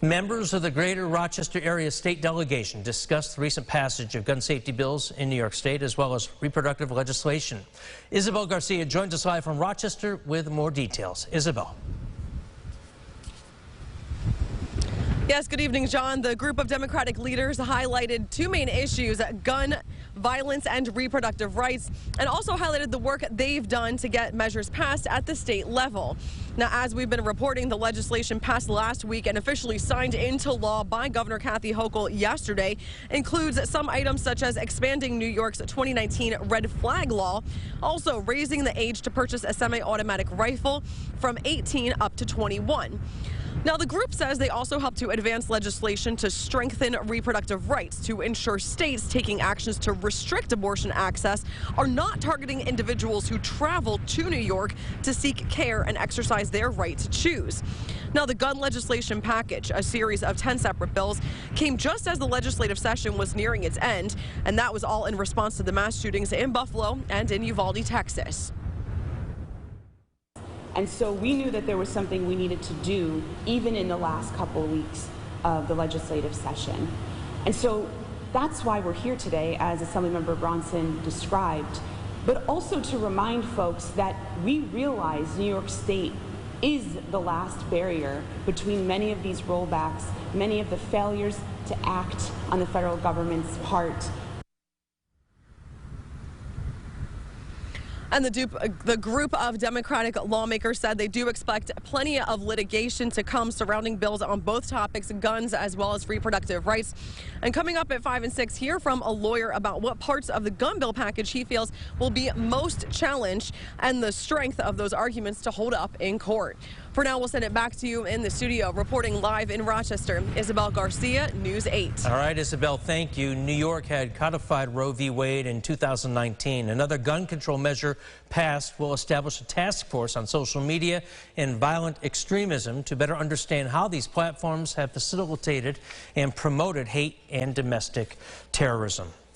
Members of the greater Rochester-area state delegation discussed the recent passage of gun safety bills in New York State as well as reproductive legislation. Isabel Garcia joins us live from Rochester with more details. Isabel. Yes, good evening, John. The group of Democratic leaders highlighted two main issues: gun violence and reproductive rights, and also highlighted the work they've done to get measures passed at the state level. Now, as we've been reporting, the legislation passed last week and officially signed into law by Governor Kathy Hochul yesterday includes some items such as expanding New York's 2019 red flag law, also raising the age to purchase a semi-automatic rifle from 18 up to 21. Now, the group says they also help to advance legislation to strengthen reproductive rights to ensure states taking actions to restrict abortion access are not targeting individuals who travel to New York to seek care and exercise their right to choose. Now, the gun legislation package, a series of 10 separate bills, came just as the legislative session was nearing its end, and that was all in response to the mass shootings in Buffalo and in Uvalde, Texas. And so we knew that there was something we needed to do even in the last couple of weeks of the legislative session. And so that's why we're here today, as Assemblymember Bronson described, but also to remind folks that we realize New York State is the last barrier between many of these rollbacks, many of the failures to act on the federal government's part. And the group of Democratic lawmakers said they do expect plenty of litigation to come surrounding bills on both topics, guns as well as reproductive rights. And coming up at 5 and 6, hear from a lawyer about what parts of the gun bill package he feels will be most challenged and the strength of those arguments to hold up in court. For now, we'll send it back to you in the studio. Reporting live in Rochester, Isabel Garcia, News 8. All right, Isabel, thank you. New York had codified Roe v. Wade in 2019. Another gun control measure passed will establish a task force on social media and violent extremism to better understand how these platforms have facilitated and promoted hate and domestic terrorism.